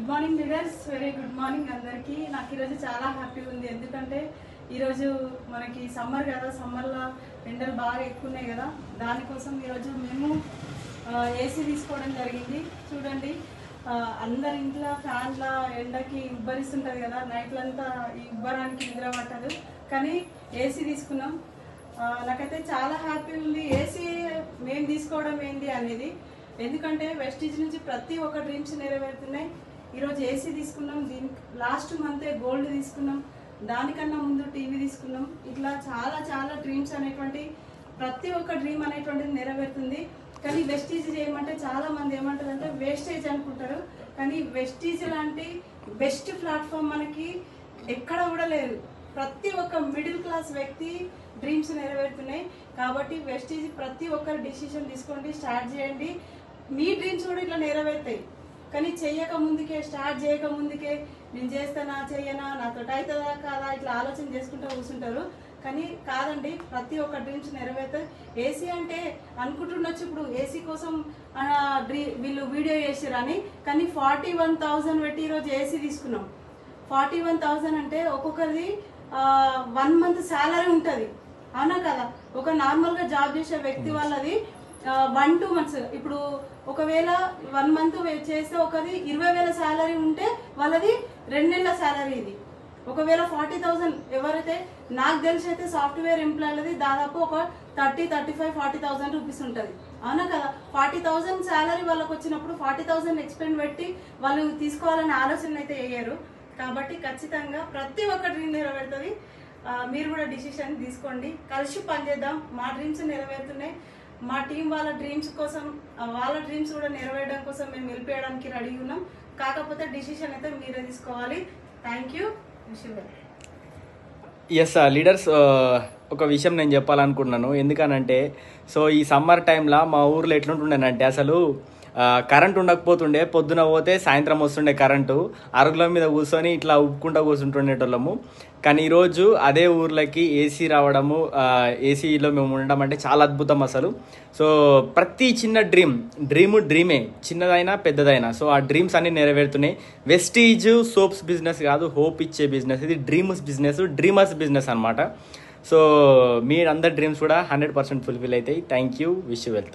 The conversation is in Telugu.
Good morning leaders, very good morning అందరికీ. నాకు ఈరోజు చాలా హ్యాపీగా ఉంది. ఎందుకంటే ఈరోజు మనకి సమ్మర్ కదా, సమ్మర్లో ఎండలు బాగా ఎక్కువ ఉన్నాయి కదా, దానికోసం ఈరోజు మేము ఏసీ తీసుకోవడం జరిగింది. చూడండి, అందరి ఇంట్లో ఫ్యాన్ల ఎండకి ఉబ్బరిస్తుంటుంది కదా, నైట్లంతా ఈ ఉబ్బరానికి నిద్ర పట్టదు, కానీ ఏసీ తీసుకున్నాం. నాకైతే చాలా హ్యాపీ ఉంది ఏసీ మేము తీసుకోవడం ఏంటి అనేది. ఎందుకంటే వెస్టీజ్ నుంచి ప్రతి ఒక్క డ్రీమ్స్ నెరవేరుతున్నాయి. ఈరోజు ఏసీ తీసుకున్నాం, దీనికి లాస్ట్ మంతే గోల్డ్ తీసుకున్నాం, దానికన్నా ముందు టీవీ తీసుకున్నాం. ఇట్లా చాలా చాలా డ్రీమ్స్ అనేటువంటి ప్రతి ఒక్క డ్రీమ్ అనేటువంటిది నెరవేరుతుంది. కానీ వెస్టీజ్ చేయమంటే చాలా మంది ఏమంటారు అంటే వేస్టేజ్ అనుకుంటారు, కానీ వెస్టీజ్ లాంటి బెస్ట్ ప్లాట్ఫామ్ మనకి ఎక్కడ కూడా లేదు. ప్రతి ఒక్క మిడిల్ క్లాస్ వ్యక్తి డ్రీమ్స్ నెరవేరుతున్నాయి. కాబట్టి వెస్టీజ్ ప్రతి ఒక్కరు డిసిషన్ తీసుకోండి, స్టార్ట్ చేయండి. మీ డ్రీమ్స్ కూడా ఇట్లా నెరవేరుతాయి. కానీ చెయ్యక ముందుకే, స్టార్ట్ చేయక ముందుకే నేను చేస్తానా చెయ్యనా, నాతో అవుతుందా కాదా, ఇట్లా ఆలోచన చేసుకుంటూ కూర్చుంటారు. కానీ కాదండి, ప్రతి ఒక్క డ్రీమ్స్ నెరవేరుతాయి. ఏసీ అంటే అనుకుంటుండొచ్చు ఇప్పుడు ఏసీ కోసం వీళ్ళు వీడియో చేసారని, కానీ 41,000 పెట్టి ఈరోజు ఏసీ తీసుకున్నాం. 41,000 అంటే ఒక్కొక్కరిది 1 మంత్ శాలరీ ఉంటుంది, అవునా కదా. ఒక నార్మల్గా జాబ్ చేసే వ్యక్తి వాళ్ళది 1-2 months. ఇప్పుడు ఒకవేళ 1 month చేస్తే ఒకది 20,000 శాలరీ ఉంటే వాళ్ళది 2 నెలల శాలరీ. ఇది ఒకవేళ 40,000 ఎవరైతే నాకు తెలిసి అయితే సాఫ్ట్వేర్ ఎంప్లాయీలది దాదాపు ఒక 30-35-40,000 రూపీస్ ఉంటుంది, అవునా కదా. 40,000 శాలరీ వాళ్ళకి వచ్చినప్పుడు 40,000 ఎక్స్పెండ్ పెట్టి వాళ్ళు తీసుకోవాలనే ఆలోచన అయితే వేయరు. కాబట్టి ఖచ్చితంగా ప్రతి ఒక్క డ్రీమ్ నెరవేరుతుంది. మీరు కూడా డిసిషన్ తీసుకోండి, కలిసి పనిచేద్దాం. మా డ్రీమ్స్ నెరవేరుతున్నాయి, మా టీం వాళ్ళ డ్రీమ్స్ కోసం, వాళ్ళ డ్రీమ్స్ కూడా నెరవేరడం కోసం మేము వెళ్ళిపోయడానికి రెడీ ఉన్నాం. కాకపోతే డిసిషన్ అయితే మీరే తీసుకోవాలి. Thank you. ఎస్ లీడర్స్, ఒక విషయం నేను చెప్పాలనుకుంటున్నాను. ఎందుకనంటే ఈ సమ్మర్ టైంలో మా ఊర్లో ఎట్లుంటుండేనంటే అసలు కరెంట్ ఉండకపోతుండే, పొద్దున పోతే సాయంత్రం వస్తుండే కరెంటు, అరుగుల మీద కూర్చొని ఇట్లా ఉప్పుకుంటూ కూర్చుంటుండేటోళ్ళము. కానీ ఈరోజు అదే ఊర్లకి ఏసీ రావడము, ఏసీలో మేము ఉండడం అంటే చాలా అద్భుతం అసలు. ప్రతి చిన్న డ్రీమే, చిన్నదైనా పెద్దదైనా. ఆ డ్రీమ్స్ అన్ని నెరవేరుతున్నాయి. వెస్టీజ్ సోప్స్ బిజినెస్ కాదు, హోప్ ఇచ్చే బిజినెస్ ఇది. డ్రీమర్స్ బిజినెస్ అనమాట. మీ అందరి డ్రీమ్స్ కూడా 100% ఫుల్ఫిల్ అవుతాయి. Thank you. Wish you wealth.